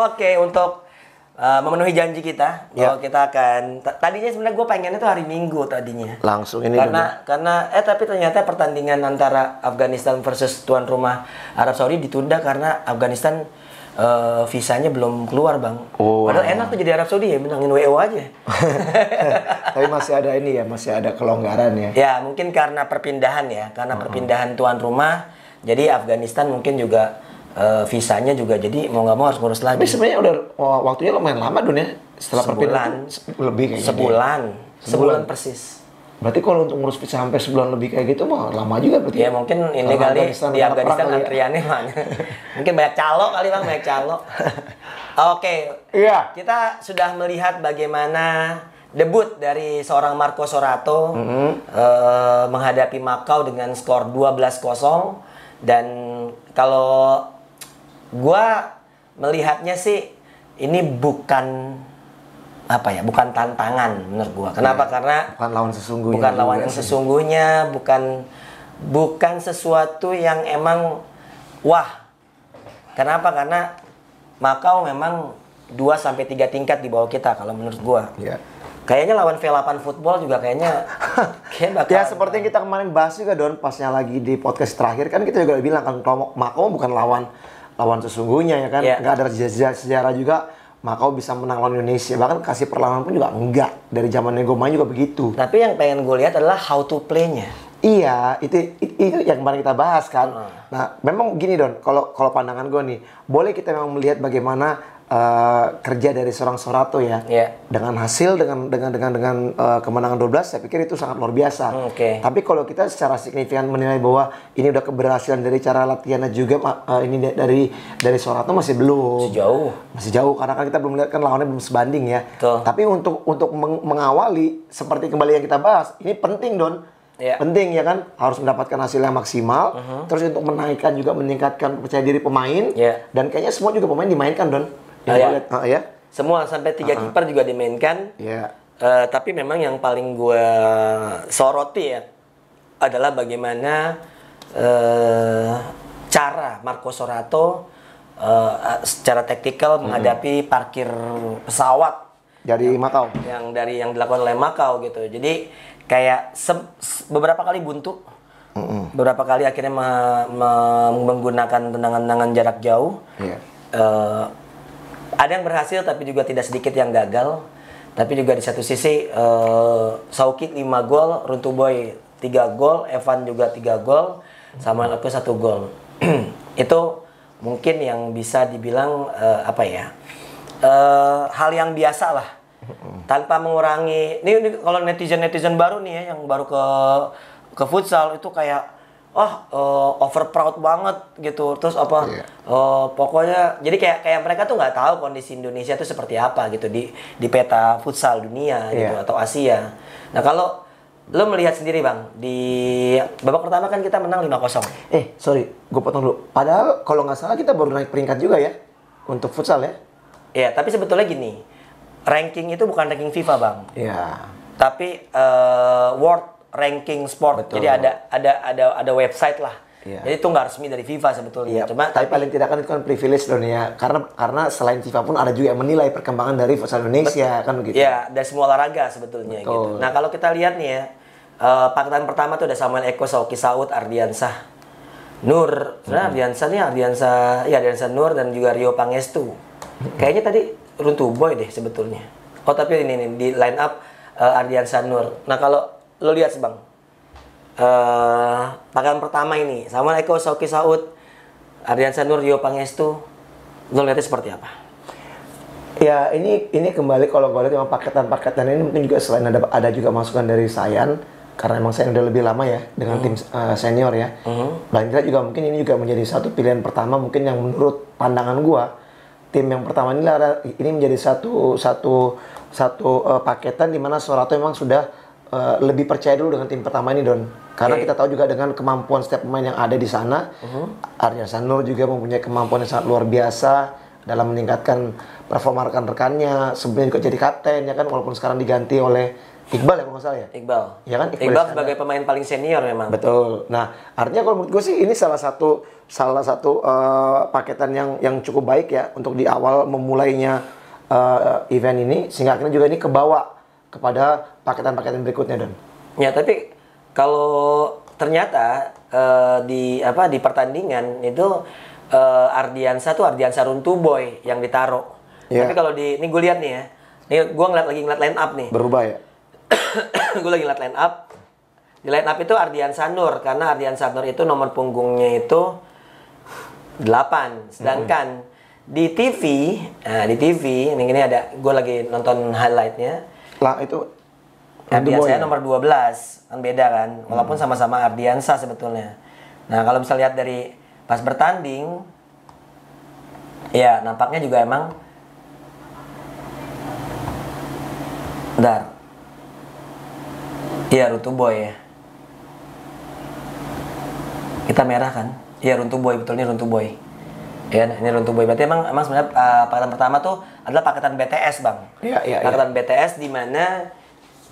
Oke, untuk memenuhi janji kita, bahwa kita akan tadinya sebenarnya gue pengennya tuh hari Minggu tadinya. Langsung ini karena tapi ternyata pertandingan antara Afghanistan versus tuan rumah Arab Saudi ditunda karena Afghanistan visanya belum keluar, Bang. Padahal enak tuh jadi Arab Saudi ya, menangin WO aja. Tapi masih ada ini ya, masih ada kelonggaran ya. Ya, mungkin karena perpindahan ya, perpindahan tuan rumah. Jadi Afghanistan mungkin juga visanya juga jadi mau nggak mau harus ngurus lagi. Tapi sebenarnya udah waktunya lumayan lama Don ya. Setelah sebulan lebih kayaknya. Sebulan persis. Berarti kalau untuk ngurus visa sampai sebulan lebih kayak gitu mah lama juga berarti. Ya mungkin ini kali di Afghanistan antriannya mana. Mungkin banyak calo kali Bang, banyak calo. Oke. Iya. Kita sudah melihat bagaimana debut dari seorang Marco Sorato menghadapi Macau dengan skor 12-0 dan kalau gua melihatnya sih ini bukan bukan tantangan menurut gua. Kenapa? Karena bukan lawan sesungguhnya. Bukan lawan yang sesungguhnya, bukan sesuatu yang emang wah. Kenapa? Karena Macau memang 2-3 tingkat di bawah kita kalau menurut gua. Iya. Kayaknya lawan V8 Football juga kayaknya bakal. Ya seperti yang kita kemarin bahas juga Don, pasnya lagi di podcast terakhir kan kita juga bilang kan kalau Macau bukan lawan sesungguhnya ya kan. Nggak ada sejarah juga Macau bisa menang lawan Indonesia. Bahkan kasih perlawanan pun juga enggak. Dari zaman gue main juga begitu. Tapi yang pengen gue lihat adalah how to play-nya. Iya, itu yang kemarin kita bahas kan. Nah, memang gini Don, kalau pandangan gue nih, boleh kita memang melihat bagaimana kerja dari seorang Sorato ya, dengan hasil dengan kemenangan 12, saya pikir itu sangat luar biasa. Tapi kalau kita secara signifikan menilai bahwa ini udah keberhasilan dari cara latihannya juga, ini dari Sorato masih belum. Masih jauh karena kan kita belum lihat kan lawannya belum sebanding ya. Tapi untuk mengawali seperti kembali yang kita bahas, ini penting Don. Penting ya kan, harus mendapatkan hasil yang maksimal. Terus untuk menaikkan juga meningkatkan percaya diri pemain. Dan kayaknya semua juga pemain dimainkan Don. Semua sampai 3 kiper juga dimainkan. Tapi memang yang paling gue soroti ya adalah bagaimana cara Marco Sorato secara taktikal menghadapi parkir pesawat dari Macau. Yang dilakukan oleh Macau gitu. Jadi kayak beberapa kali buntu. Beberapa kali akhirnya menggunakan tendangan jarak jauh. Ada yang berhasil tapi juga tidak sedikit yang gagal. Tapi juga di satu sisi Saukit 5 gol, Runtu Boy 3 gol, Evan juga 3 gol, Samuel Eko 1 gol. Itu mungkin yang bisa dibilang hal yang biasa lah. Tanpa mengurangi ini kalau netizen baru nih ya, yang baru ke futsal itu kayak over proud banget gitu. Terus pokoknya jadi kayak mereka tuh nggak tahu kondisi Indonesia itu seperti apa gitu di peta futsal dunia gitu atau Asia. Nah, kalau lo melihat sendiri Bang, di babak pertama kan kita menang 5-0. Sorry, gue potong dulu. Padahal kalau nggak salah kita baru naik peringkat juga ya untuk futsal ya. Iya, tapi sebetulnya gini, ranking itu bukan ranking FIFA Bang. Iya. Tapi World Ranking Sport. Betul. Jadi ada website lah. Jadi itu nggak resmi dari FIFA sebetulnya. Tapi paling tidak kan itu kan privilege Don ya. Karena selain FIFA pun ada juga yang menilai perkembangan dari futsal Indonesia kan begitu. Iya, dari semua olahraga sebetulnya gitu. Nah, kalau kita lihat nih ya, paketan pertama tuh ada Samuel Eko, Sauki Saud, Ardiansah Nur. Ardiansah Nur dan juga Rio Pangestu. Kayaknya tadi Runtu Boy deh sebetulnya. Tapi ini di line up Ardiansah Nur. Nah, kalau lo lihat Bang, paketan pertama ini Samuel Eko, Sauki Saud, Ardiansah Nur, Rio Pangestu, lo lihatnya seperti apa? Ya ini kembali kalau gue lihat memang paketan ini mungkin juga selain ada juga masukan dari Sayan, karena emang Sayan udah lebih lama ya dengan tim senior ya. Dan kita juga mungkin ini juga menjadi satu pilihan pertama mungkin yang menurut pandangan gue, tim yang pertama ini menjadi satu paketan di mana Sorato memang sudah lebih percaya dulu dengan tim pertama ini Don, karena kita tahu juga dengan kemampuan setiap pemain yang ada di sana. Ardiansah Nur juga mempunyai kemampuan yang sangat luar biasa dalam meningkatkan performa rekan-rekannya. Sebelumnya juga jadi kapten ya kan, walaupun sekarang diganti oleh Iqbal ya kalau nggak salah ya? Iqbal. Ya kan? Iqbal sebagai pemain paling senior memang. Betul. Nah, artinya kalau menurut gue sih ini salah satu paketan yang cukup baik ya untuk di awal memulainya event ini, sehingga akhirnya juga ini kebawa kepada paketan-paketan berikutnya, Don. Ya, tapi kalau ternyata di pertandingan itu Ardiansa Runtuboy yang ditaruh. Yeah. Tapi kalau ini gue lihat nih ya. Nih gue ngeliat line up nih. Berubah ya. Gue lagi ngeliat line up. Di line up itu Ardiansa Nur, karena Ardiansa Nur itu nomor punggungnya itu 8. Sedangkan di TV ini ada, gue lagi nonton highlightnya. Lah itu Ardiansa nomor 12, kan beda kan, walaupun sama-sama Ardiansa sebetulnya. Nah kalau bisa lihat dari pas bertanding, ya nampaknya juga emang iya Runtuboy ya. Kita merah kan? Iya Runtuboy, betul ini Runtuboy. Ya, ini Runtuboy. Berarti emang sebenarnya paketan pertama tuh adalah paketan BTS, Bang. Iya. Paketan BTS di mana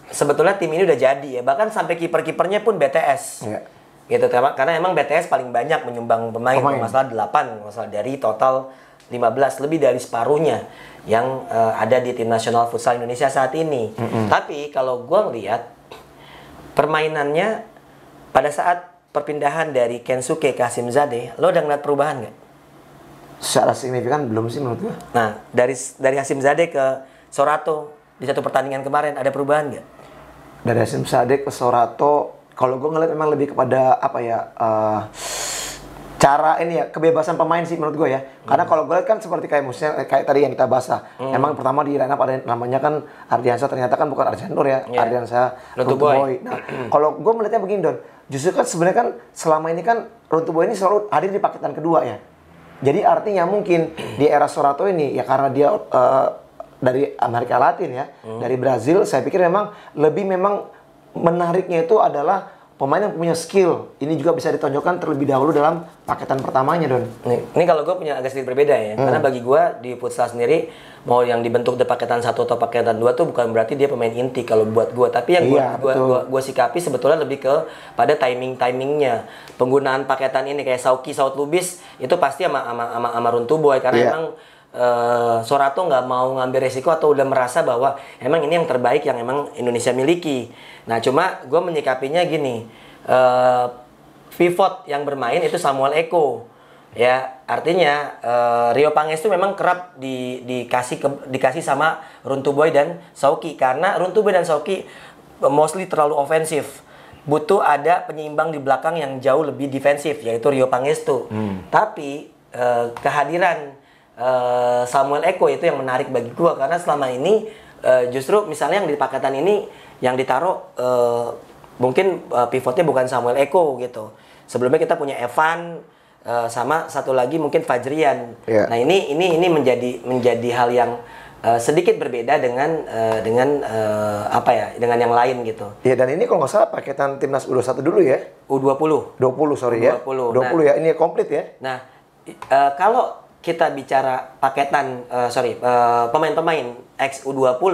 sebetulnya tim ini udah jadi ya. Bahkan sampai kiper-kipernya pun BTS. Iya. Gitu, karena emang BTS paling banyak menyumbang pemain. Masalah 8, masalah dari total 15, lebih dari separuhnya yang ada di tim nasional futsal Indonesia saat ini. Tapi kalau gue ngelihat permainannya pada saat perpindahan dari Kensuke ke Hashimzadeh, lo udah ngeliat perubahan nggak? Secara signifikan belum sih menurut gue. Nah, dari Hashimzadeh ke Sorato di satu pertandingan kemarin ada perubahan nggak? Dari Hashimzadeh ke Sorato, kalau gue ngeliat memang lebih kepada cara ini ya, kebebasan pemain sih menurut gue ya. Karena kalau gue lihat kan seperti kayak tadi yang kita bahas. Emang pertama di line up ada namanya kan Ardiansa, ternyata kan bukan Ardiansa Nur ya, Ardiansa Runtuboy. Nah, kalau gue melihatnya begini, Don. Justru kan sebenarnya kan selama ini kan Runtuboy ini selalu hadir di paketan kedua ya. Jadi artinya mungkin di era Sorato ini ya, karena dia dari Amerika Latin ya, dari Brazil, saya pikir memang menariknya itu adalah pemain yang punya skill. Ini juga bisa ditonjolkan terlebih dahulu dalam paketan pertamanya, Don. Ini kalau gue punya agak sedikit berbeda ya. Karena bagi gue di futsal sendiri, mau yang dibentuk di paketan 1 atau paketan 2 tuh bukan berarti dia pemain inti kalau buat gue. Tapi yang gue sikapi sebetulnya lebih ke pada timingnya. Penggunaan paketan ini kayak Sauki, Saud Lubis itu pasti sama Runtuboy. Karena emang Sorato nggak mau ngambil resiko atau udah merasa bahwa emang ini yang terbaik yang emang Indonesia miliki. Nah cuma gue menyikapinya gini, pivot yang bermain itu Samuel Eko, ya artinya Rio Pangestu memang kerap dikasih sama Runtuboy dan Sauki, karena Runtuboy dan Sauki mostly terlalu ofensif. Butuh ada penyeimbang di belakang yang jauh lebih defensif, yaitu Rio Pangestu. Tapi kehadiran Samuel Eko itu yang menarik bagi gua, karena selama ini justru misalnya yang di paketan ini yang ditaruh mungkin pivotnya bukan Samuel Eko gitu. Sebelumnya kita punya Evan sama satu lagi mungkin Fajrian. Nah ini menjadi hal yang sedikit berbeda dengan yang lain gitu. Ya, dan ini kalau nggak salah paketan timnas U21 dulu ya. U20 sorry ya. 20 ya, ini komplit ya. Nah kalau kita bicara paketan, pemain-pemain ex U20,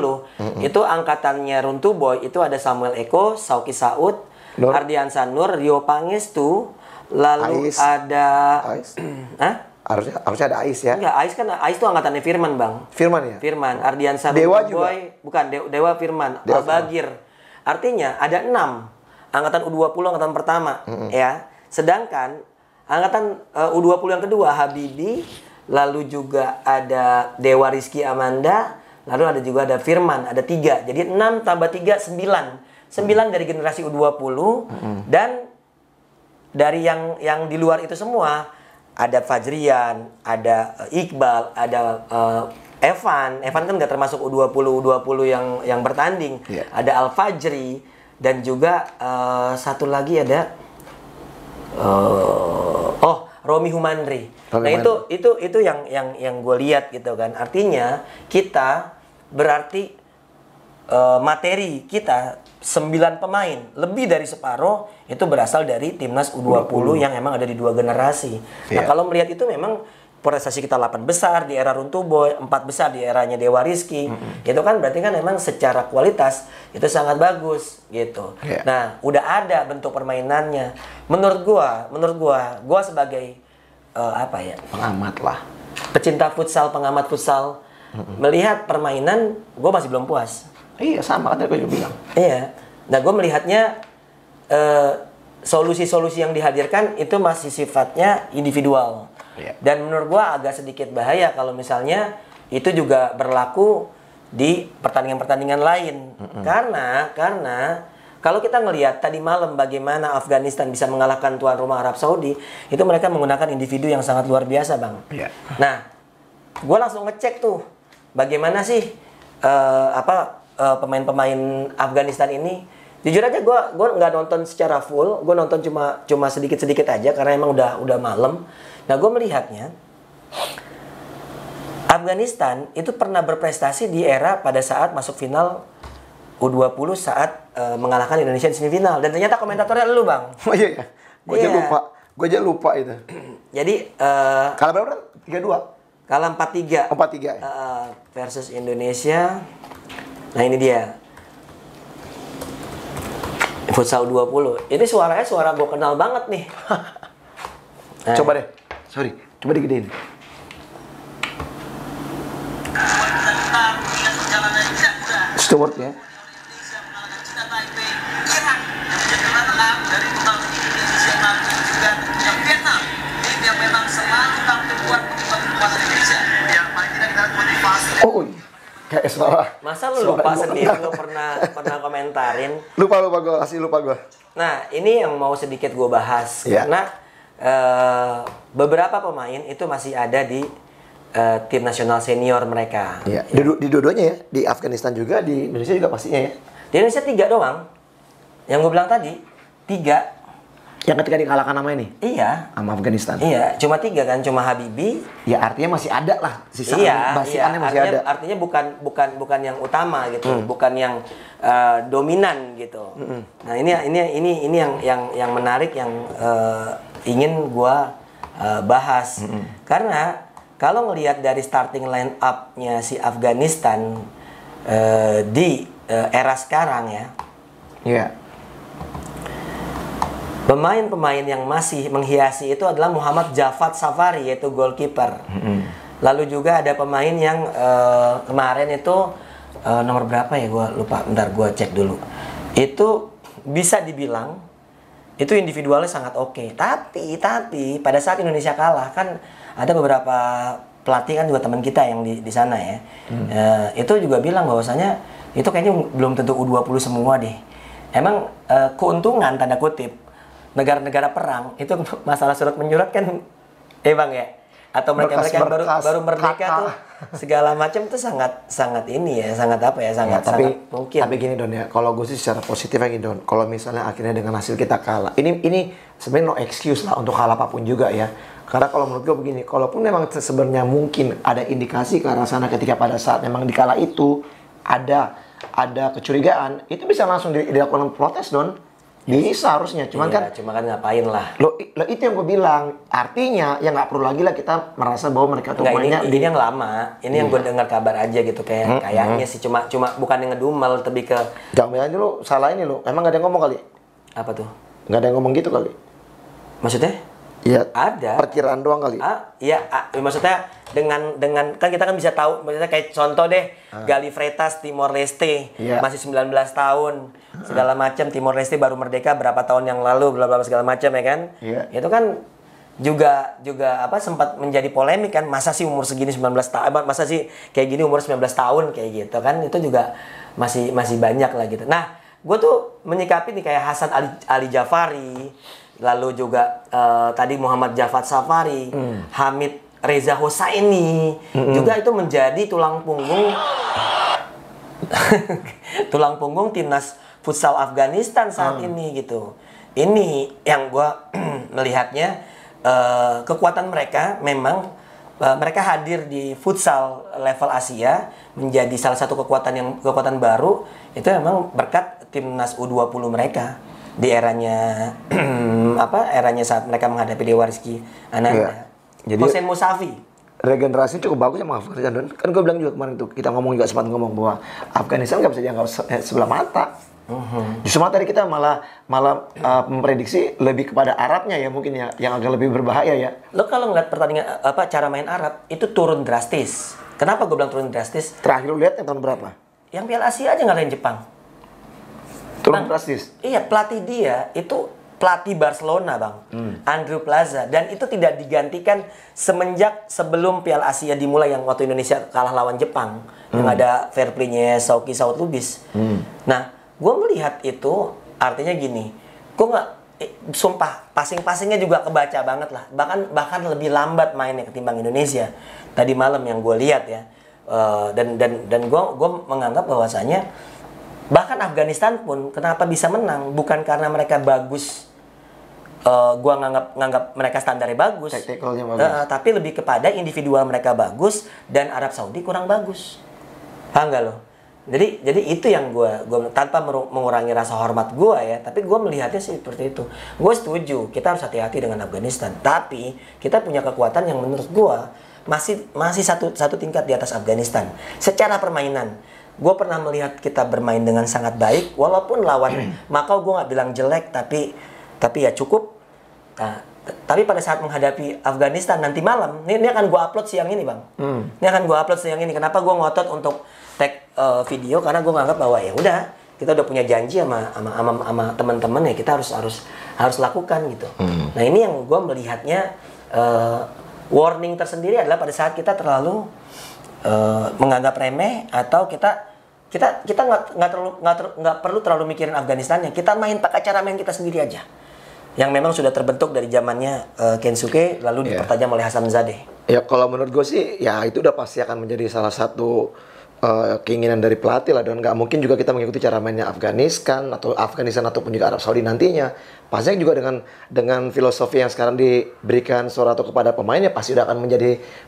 itu angkatannya Runtuboy itu ada Samuel Eko, Sauki Saud, Ardiansa Nur, Rio Pangestu, lalu Ais. Ada Ais. Harusnya ada Ais ya? Enggak, Ais itu angkatannya Firman, Bang. Firman ya? Firman, Ardiansa Dewa Runtuboy, bukan Dewa Firman, Al-Bagir. Artinya ada 6 angkatan U20 angkatan pertama, ya. Sedangkan angkatan U20 yang kedua Habibi, lalu juga ada Dewa Rizky Amanda, lalu ada juga ada Firman, ada 3. Jadi 6 tambah 3, 9 dari generasi U20. Dan dari yang di luar itu semua ada Fajrian, ada Iqbal, ada Evan kan nggak termasuk U20 yang bertanding. Ada Al Fajri, dan juga satu lagi ada Romi Humandri. Nah itu yang gue lihat gitu kan. Artinya kita berarti materi kita 9 pemain, lebih dari separuh itu berasal dari timnas U20 yang emang ada di 2 generasi. Nah kalau melihat itu memang prestasi kita 8 besar di era Runtuh Boy, 4 besar di eranya Dewa Rizky. Itu kan berarti kan memang secara kualitas itu sangat bagus gitu. Nah, udah ada bentuk permainannya. Menurut gua sebagai apa ya? Pengamat lah. Pecinta futsal, pengamat futsal, melihat permainan gua masih belum puas. Iya, sama kan gue juga bilang. Iya. Nah, gua melihatnya solusi-solusi yang dihadirkan itu masih sifatnya individual. Dan menurut gua agak sedikit bahaya kalau misalnya itu juga berlaku di pertandingan-pertandingan lain. Karena kalau kita ngelihat tadi malam bagaimana Afghanistan bisa mengalahkan tuan rumah Arab Saudi, itu mereka menggunakan individu yang sangat luar biasa, Bang. Nah, gua langsung ngecek tuh bagaimana sih pemain-pemain Afghanistan ini. Jujur aja gue nggak nonton secara full, gue nonton cuma sedikit aja karena emang udah malam. Nah, gue melihatnya Afghanistan itu pernah berprestasi di era pada saat masuk final U20 saat mengalahkan Indonesia di semifinal, dan ternyata komentatornya lu, Bang. Oh iya, gue aja lupa itu. Jadi kalah berapa? 3-2. Kalah 4-3. 4-3 ya? Versus Indonesia. Nah, ini dia. Futsal 20. Ini suaranya suara gue kenal banget nih. Coba deh. Sorry, coba digedein. Stewart ya. Oh, kayak suara. Masa lu lupa sendiri, lu pernah komentarin? Lupa gue. Nah, ini yang mau sedikit gue bahas karena beberapa pemain itu masih ada di tim nasional senior mereka. Iya. Di dua-duanya ya, di Afghanistan juga, di Indonesia juga pastinya ya. Di Indonesia 3 doang. Yang gue bilang tadi 3. Yang ketika dikalahkan nama ini? Iya. Sama Afghanistan? Iya, cuma 3 kan, cuma Habibie. Ya artinya masih ada lah, sisa basikannya masih ada. Artinya bukan yang utama gitu, bukan yang dominan gitu. Nah, ini yang menarik yang ingin gua bahas. Karena kalau ngelihat dari starting line up-nya si Afghanistan di era sekarang ya. Iya. Pemain-pemain yang masih menghiasi itu adalah Muhammad Javad Safari, yaitu goalkeeper. Lalu juga ada pemain yang kemarin itu nomor berapa ya, gue lupa, bentar gue cek dulu. Itu bisa dibilang itu individualnya sangat oke. Tapi pada saat Indonesia kalah kan ada beberapa pelatih kan juga teman kita yang di sana ya. Itu juga bilang bahwasanya itu kayaknya belum tentu U20 semua deh. Emang keuntungan tanda kutip negara-negara perang itu masalah surat menyurat kan, Bang ya, atau mereka yang baru merdeka tuh segala macam itu sangat ini ya, sangat apa ya, sangat mungkin. Tapi gini Don ya, kalau gue sih secara positif lagi Don, kalau misalnya akhirnya dengan hasil kita kalah, ini sebenarnya no excuse lah untuk hal apapun juga ya. Karena kalau menurut gue begini, kalaupun memang sebenarnya mungkin ada indikasi ke arah sana ketika pada saat memang dikala itu ada kecurigaan, itu bisa langsung dilakukan protes Don. Bisa harusnya, cuman kan ngapain lah. Lo itu yang gue bilang. Artinya ya nggak perlu lagi lah kita merasa bahwa mereka tuh mainnya. Ini yang lama. Ini yang gue dengar kabar aja gitu, kayaknya sih cuma bukan yang ngedumel, lebih ke. Jangan bilang aja lo salah ini lo. Emang nggak ada yang ngomong kali? Apa tuh? Nggak ada yang ngomong gitu kali? Maksudnya? Iya. Ada. Perkiraan doang kali? Iya. Maksudnya dengan kan kita kan bisa tahu, maksudnya kayak contoh deh, Gali Freitas Timor Leste masih 19 tahun segala macam, Timor Leste baru merdeka berapa tahun yang lalu, bla bla segala macam ya kan. Itu kan juga sempat menjadi polemik kan, masa sih umur segini 19 tahun, masa sih kayak gini umur 19 tahun kayak gitu kan, itu juga masih banyak lah gitu. Nah, gue tuh menyikapi nih kayak Hasan Ali Jafari, lalu juga tadi Muhammad Javad Safari, Hamid Reza Hossaini, juga itu menjadi tulang punggung timnas futsal Afghanistan saat ini gitu. Ini yang gue melihatnya, kekuatan mereka memang mereka hadir di futsal level Asia menjadi salah satu kekuatan baru itu memang berkat timnas U20 mereka di eranya eranya saat mereka menghadapi Dewa Rizky Ananda. Jadi Hossein Musafi. regenerasi cukup bagus sama Afghanistan, Don. Kan gue bilang juga kemarin tuh, kita ngomong juga sempat ngomong bahwa Afghanistan nggak bisa dianggap sebelah mata. Justru tadi kita malah memprediksi lebih kepada Arabnya ya mungkin ya, yang agak lebih berbahaya ya. Lo kalau ngeliat pertandingan cara main Arab itu turun drastis. Kenapa gue bilang turun drastis? Terakhir lu lihat yang tahun berapa? Yang Piala Asia aja ngalahin Jepang. Turun drastis. Iya, pelatih dia itu pelatih Barcelona, Bang. Andrew Plaza, dan itu tidak digantikan semenjak sebelum Piala Asia dimulai yang waktu Indonesia kalah lawan Jepang. Yang ada fair play-nya Sauki Saud Lubis. Nah, gue melihat itu artinya gini, gue nggak, sumpah passing-passingnya juga kebaca banget lah, bahkan lebih lambat mainnya ketimbang Indonesia tadi malam yang gue lihat ya. Dan gue menganggap bahwasanya bahkan Afghanistan pun kenapa bisa menang bukan karena mereka bagus, gue nganggap mereka standarnya bagus, tapi lebih kepada individual mereka bagus dan Arab Saudi kurang bagus, paham nggak lo? Jadi itu yang gue tanpa mengurangi rasa hormat gue ya, tapi gue melihatnya sih seperti itu. Gue setuju kita harus hati-hati dengan Afghanistan, tapi kita punya kekuatan yang menurut gue masih satu tingkat di atas Afghanistan secara permainan. Gue pernah melihat kita bermain dengan sangat baik, walaupun lawan Makau gue nggak bilang jelek, tapi ya cukup. Nah, tapi pada saat menghadapi Afghanistan nanti malam, ini akan gue upload siang ini, Bang. Ini akan gue upload siang ini. Kenapa gue ngotot untuk tag video? Karena gue nganggap bahwa ya udah, kita udah punya janji sama teman-teman ya, kita harus lakukan gitu. Nah, ini yang gue melihatnya warning tersendiri adalah pada saat kita terlalu menganggap remeh, atau kita nggak perlu terlalu mikirin Afghanistannya. Kita main pakai cara main kita sendiri aja, yang memang sudah terbentuk dari zamannya Kensuke lalu dipertajam oleh Hasan Zadeh. Ya kalau menurut gue sih ya itu udah pasti akan menjadi salah satu keinginan dari pelatih lah, dan nggak mungkin juga kita mengikuti cara mainnya Afghanistan ataupun juga Arab Saudi nantinya. Pastinya juga dengan filosofi yang sekarang diberikan Sorato kepada pemainnya pasti udah akan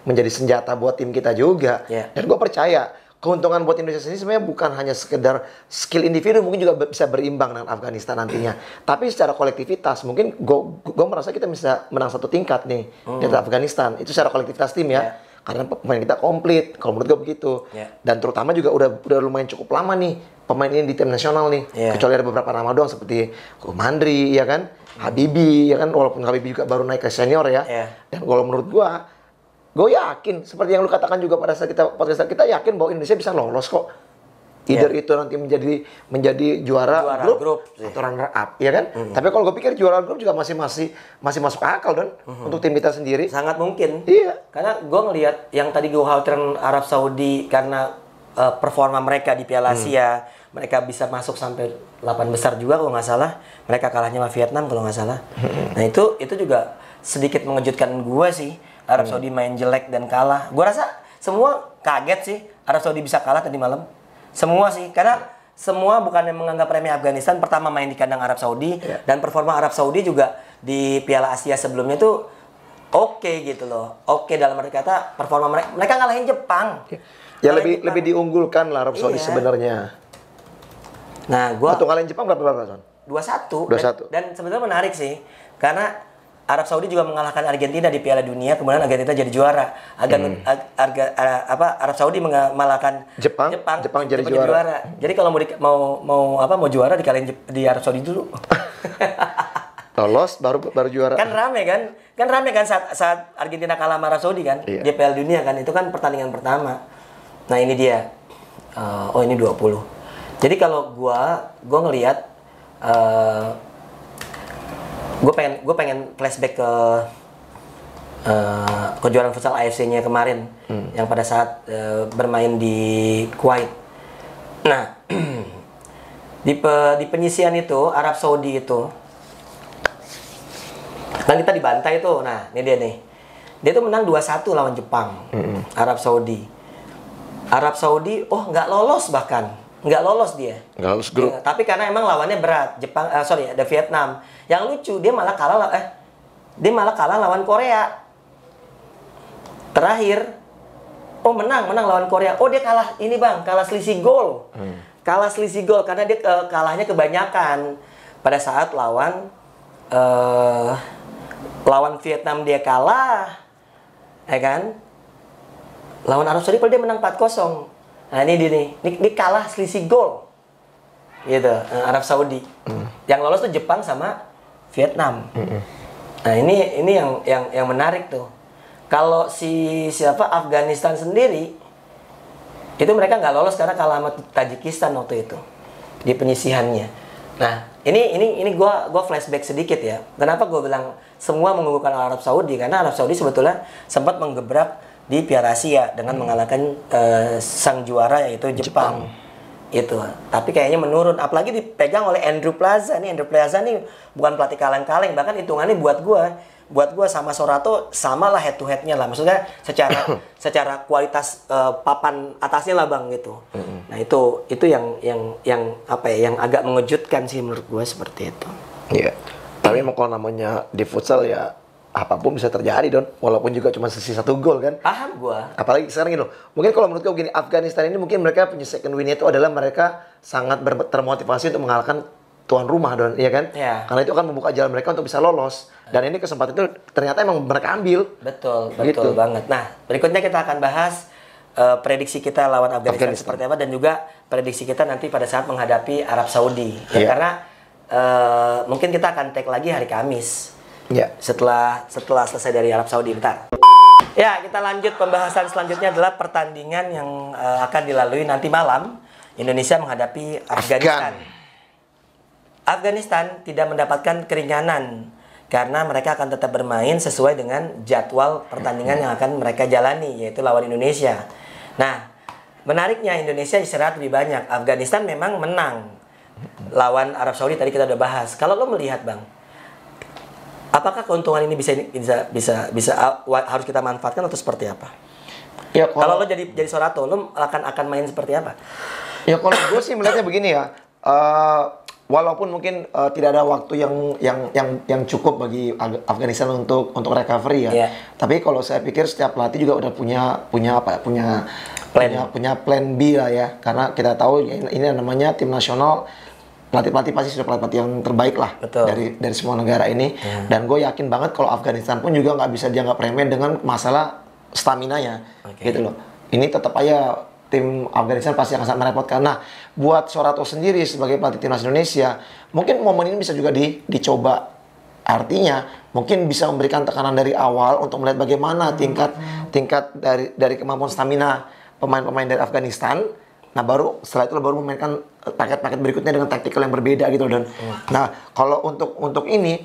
menjadi senjata buat tim kita juga. Dan gue percaya keuntungan buat Indonesia sendiri sebenarnya bukan hanya sekedar skill individu, mungkin juga bisa berimbang dengan Afghanistan nantinya. Tapi secara kolektivitas mungkin gue merasa kita bisa menang satu tingkat nih di atas Afghanistan. Itu secara kolektivitas tim ya. Karena pemain kita komplit, kalau menurut gue begitu. Dan terutama juga udah lumayan cukup lama nih pemain ini di tim nasional nih. Kecuali ada beberapa nama doang seperti Mandri ya kan, Habibie ya kan, walaupun Habibie juga baru naik ke senior ya. Dan kalau menurut gue yakin seperti yang lu katakan juga pada saat podcast kita yakin bahwa Indonesia bisa lolos kok. Either itu nanti menjadi juara grup atau runner up, ya kan? Tapi kalau gue pikir juara grup juga masih masuk akal, Don, untuk tim kita sendiri. Sangat mungkin. Iya. Karena gue ngelihat yang tadi gue khawatirin Arab Saudi karena performa mereka di Piala Asia, mereka bisa masuk sampai 8 besar juga kalau nggak salah. Mereka kalahnya sama Vietnam kalau nggak salah. Nah itu juga sedikit mengejutkan gue sih. Arab Saudi main jelek dan kalah. Gue rasa semua kaget sih Arab Saudi bisa kalah tadi malam. Semua sih, karena semua bukannya menganggap remeh Afghanistan, pertama main di kandang Arab Saudi, dan performa Arab Saudi juga di Piala Asia sebelumnya tuh oke gitu loh. Oke dalam arti kata performa mereka ngalahin Jepang. Ya lebih diunggulkan lah Arab Saudi sebenarnya. Nah, waktu ngalahin Jepang berapa, Son? 2-1. Dan sebenarnya menarik sih, karena Arab Saudi juga mengalahkan Argentina di Piala Dunia, kemudian Argentina jadi juara. Arab Saudi mengalahkan Jepang jadi juara. Jadi kalau mau juara dikalahin di Arab Saudi dulu. Lolos baru juara. Kan rame kan saat Argentina kalah sama Arab Saudi kan di Piala Dunia kan, itu kan pertandingan pertama. Nah ini dia. Ini 20. Jadi kalau gua ngelihat gue pengen flashback ke kejuaraan futsal AFC-nya kemarin yang pada saat bermain di Kuwait. Nah, di penyisian itu Arab Saudi itu kan kita dibantai tuh. Nah, ini dia nih. Dia tuh menang 2-1 lawan Jepang. Arab Saudi nggak lolos bahkan. Nggak lolos dia. Nggak lolos grup. Ya, tapi karena emang lawannya berat. Ada Vietnam. Yang lucu dia malah kalah lawan Korea. Terakhir, menang lawan Korea. Dia kalah ini Bang, kalah selisih gol. Kalah selisih gol karena dia kalahnya kebanyakan. Pada saat lawan Vietnam dia kalah, ya kan? Lawan Arab Saudi padahal dia menang 4-0. Nah ini dia nih, ini kalah selisih gol. Gitu, Arab Saudi. Yang lolos tuh Jepang sama Vietnam. Nah ini yang menarik tuh. Kalau siapa Afghanistan sendiri itu mereka nggak lolos karena kalah sama Tajikistan waktu itu di penyisihannya. Nah ini gue flashback sedikit ya. Kenapa gue bilang semua mengunggulkan Arab Saudi? Karena Arab Saudi sebetulnya sempat menggebrak di Piala Asia dengan mengalahkan sang juara yaitu Jepang. Itu. Tapi kayaknya menurun. Apalagi dipegang oleh Andrew Plaza. Andrew Plaza nih bukan pelatih kaleng-kaleng. Bahkan hitungannya buat gue sama Sorato sama lah head to headnya lah. Maksudnya secara kualitas papan atasnya lah bang gitu. Nah itu yang apa ya? Yang agak mengejutkan sih menurut gue seperti itu. Iya. Tapi emang kalau namanya di futsal ya apapun bisa terjadi Don, walaupun juga cuma sisa 1 gol kan. Paham gua. Apalagi sekarang gitu. Mungkin kalau menurut gue begini, Afghanistan ini mungkin mereka punya second win itu adalah mereka sangat termotivasi untuk mengalahkan tuan rumah Don, iya kan? Ya. Karena itu akan membuka jalan mereka untuk bisa lolos. Dan ini kesempatan itu ternyata emang mereka ambil. Betul gitu. banget. Nah, berikutnya kita akan bahas prediksi kita lawan Afghanistan seperti apa dan juga prediksi kita nanti pada saat menghadapi Arab Saudi. Ya, karena mungkin kita akan take lagi hari Kamis. Ya. Setelah selesai dari Arab Saudi, bentar. Ya, kita lanjut pembahasan selanjutnya adalah pertandingan yang akan dilalui nanti malam. Indonesia menghadapi Afghanistan. Afghanistan tidak mendapatkan keringanan karena mereka akan tetap bermain sesuai dengan jadwal pertandingan yang akan mereka jalani, yaitu lawan Indonesia. Nah, menariknya Indonesia istirahat lebih banyak. Afghanistan memang menang lawan Arab Saudi, tadi kita udah bahas. Kalau lo melihat bang, apakah keuntungan ini bisa harus kita manfaatkan atau seperti apa? Ya, kalau lo jadi Sorato, lo akan main seperti apa? Ya kalau gue sih melihatnya begini ya, walaupun mungkin tidak ada waktu yang cukup bagi Afghanistan untuk recovery ya. Tapi kalau saya pikir setiap pelatih juga udah punya plan B lah ya, karena kita tahu ini namanya tim nasional. Pelatih pasti sudah pelatih yang terbaik lah. Betul. dari semua negara ini. Dan gue yakin banget kalau Afghanistan pun juga nggak bisa dianggap remeh dengan masalah stamina-nya. Gitu loh. Ini tetap aja tim Afghanistan pasti akan sangat merepotkan. Nah, buat Sorato sendiri sebagai pelatih timnas Indonesia, mungkin momen ini bisa juga dicoba. Artinya mungkin bisa memberikan tekanan dari awal untuk melihat bagaimana tingkat dari kemampuan stamina pemain-pemain dari Afghanistan. Nah baru setelah itu baru memainkan paket-paket berikutnya dengan taktikal yang berbeda gitu dan nah kalau untuk ini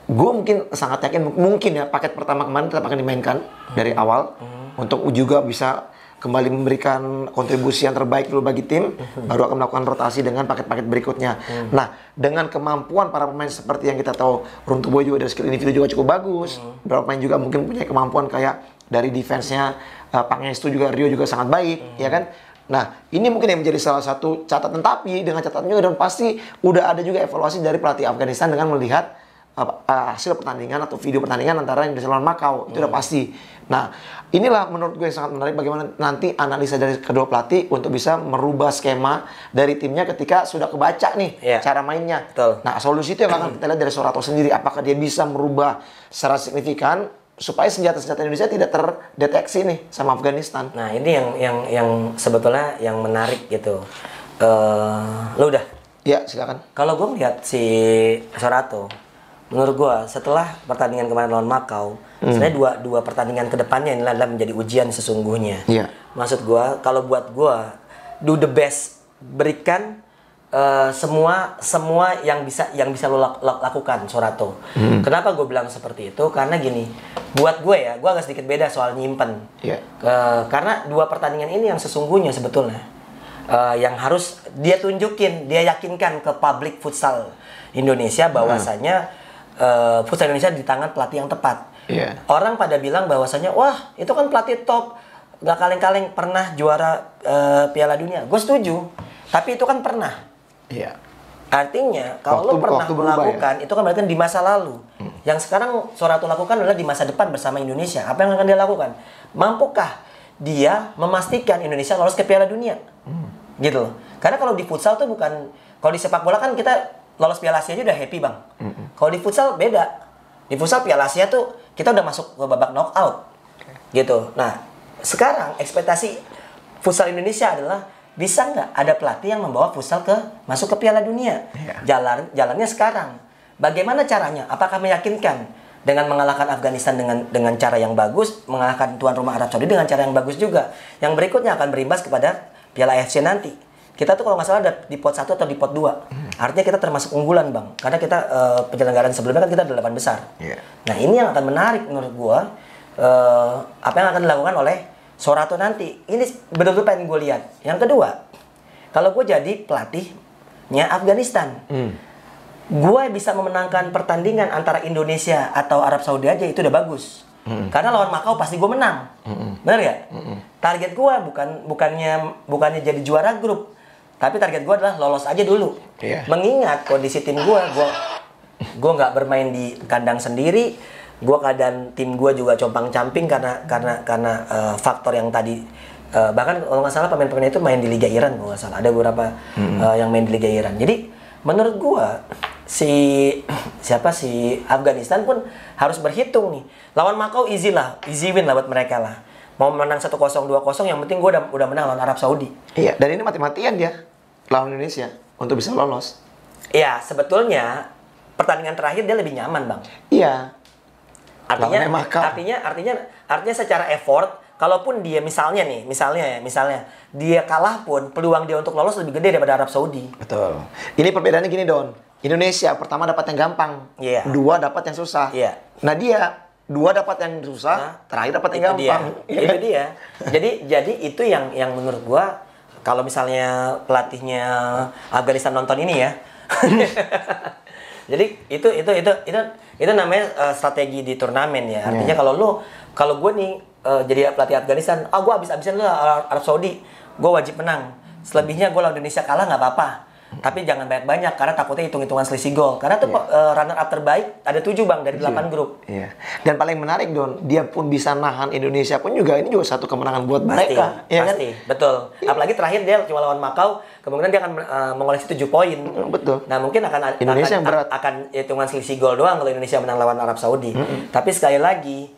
gue mungkin sangat yakin mungkin ya paket pertama kemarin tetap akan dimainkan dari awal untuk juga bisa kembali memberikan kontribusi yang terbaik dulu bagi tim, baru akan melakukan rotasi dengan paket-paket berikutnya. Nah, dengan kemampuan para pemain seperti yang kita tahu, Runtuh Boy juga dari skill individu juga cukup bagus. Beberapa pemain juga mungkin punya kemampuan kayak dari defense-nya Pangestu juga, Rio juga sangat baik, ya kan? Nah, ini mungkin yang menjadi salah satu catatan, tapi dengan catatan juga dan pasti udah ada juga evaluasi dari pelatih Afghanistan dengan melihat hasil pertandingan atau video pertandingan antara Indonesia lawan Makau. Itu udah pasti. Nah, inilah menurut gue yang sangat menarik bagaimana nanti analisa dari kedua pelatih untuk bisa merubah skema dari timnya ketika sudah kebaca nih cara mainnya. Betul. Nah, solusi itu yang akan kita lihat dari Sorato sendiri. Apakah dia bisa merubah secara signifikan supaya senjata-senjata Indonesia tidak terdeteksi nih sama Afghanistan. Nah, ini yang sebetulnya yang menarik gitu. Lo udah? Ya, silakan. Kalau gue melihat si Sorato, menurut gue setelah pertandingan kemarin lawan Makau, sebenarnya dua pertandingan kedepannya ini adalah menjadi ujian sesungguhnya. Iya. Maksud gue, kalau buat gue, do the best, berikan semua yang bisa lo lakukan, Sorato. Kenapa gue bilang seperti itu? Karena gini, buat gue ya, gue agak sedikit beda soal nyimpen. Karena dua pertandingan ini yang sesungguhnya sebetulnya yang harus dia tunjukin, dia yakinkan ke publik futsal Indonesia bahwasanya futsal Indonesia di tangan pelatih yang tepat. Orang pada bilang bahwasanya, wah itu kan pelatih top, gak kaleng-kaleng pernah juara Piala Dunia. Gue setuju, tapi itu kan pernah. Artinya kalau lo pernah melakukan itu kan berarti di masa lalu. Yang sekarang Sorato lakukan adalah di masa depan bersama Indonesia. Apa yang akan dia lakukan? Mampukah dia memastikan Indonesia lolos ke Piala Dunia? Gitu loh. Karena kalau di futsal tuh bukan, kalau di sepak bola kan kita lolos Piala Asia aja udah happy bang. Kalau di futsal beda. Di futsal Piala Asia tuh kita udah masuk ke babak knockout. Gitu. Nah, sekarang ekspektasi futsal Indonesia adalah bisa nggak ada pelatih yang membawa futsal masuk ke Piala Dunia? Jalannya sekarang. Bagaimana caranya? Apakah meyakinkan dengan mengalahkan Afghanistan dengan cara yang bagus, mengalahkan tuan rumah Arab Saudi dengan cara yang bagus juga? Yang berikutnya akan berimbas kepada Piala AFC nanti. Kita tuh kalau nggak salah ada di pot 1 atau di pot 2. Artinya kita termasuk unggulan, Bang. Karena kita penyelenggaraan sebelumnya kan kita 8 besar. Nah, ini yang akan menarik menurut gua. Apa yang akan dilakukan oleh Sorato nanti. Ini betul-betul pengen gue lihat. Yang kedua, kalau gue jadi pelatihnya Afghanistan, gue bisa memenangkan pertandingan antara Indonesia atau Arab Saudi aja itu udah bagus. Karena lawan Makau pasti gue menang. Bener ya? Target gue bukannya jadi juara grup, tapi target gue adalah lolos aja dulu. Mengingat kondisi tim gue nggak bermain di kandang sendiri. Keadaan tim gue juga compang-camping karena faktor yang tadi bahkan kalau nggak salah pemain-pemain itu main di Liga Iran kalau nggak salah, ada beberapa yang main di Liga Iran. Jadi menurut gue si Afghanistan pun harus berhitung nih, lawan Makau easy win lah buat mereka lah. Mau menang 1-0 2-0 yang penting gue udah menang lawan Arab Saudi. Iya, dan ini mati-matian dia lawan Indonesia untuk bisa lolos. Iya, sebetulnya pertandingan terakhir dia lebih nyaman, Bang. Iya. Artinya secara effort, kalaupun dia misalnya dia kalah pun peluang dia untuk lolos lebih gede daripada Arab Saudi. Betul. Ini perbedaannya gini, Don. Indonesia pertama dapat yang gampang, dua dapat yang susah. Nah dia dua dapat yang susah, terakhir dapat yang gampang. Itu dia. Jadi itu yang menurut gua kalau misalnya pelatihnya Afghanistan nonton ini ya. Jadi itu namanya strategi di turnamen ya. Artinya kalau gue nih jadi pelatih Afghanistan, gue abis-abisan lu Arab Saudi, gue wajib menang. Selebihnya gue lawan Indonesia kalah nggak apa-apa. Tapi jangan banyak-banyak karena takutnya hitung-hitungan selisih gol. Karena tuh runner up terbaik ada 7 Bang dari 8 grup. Dan paling menarik Don, dia pun bisa nahan Indonesia pun juga ini juga satu kemenangan buat mereka. Pasti, betul. Apalagi terakhir dia cuma lawan Makau, kemungkinan dia akan mengoleksi 7 poin. Betul. Nah mungkin akan hitungan selisih gol doang kalau Indonesia menang lawan Arab Saudi. Tapi sekali lagi,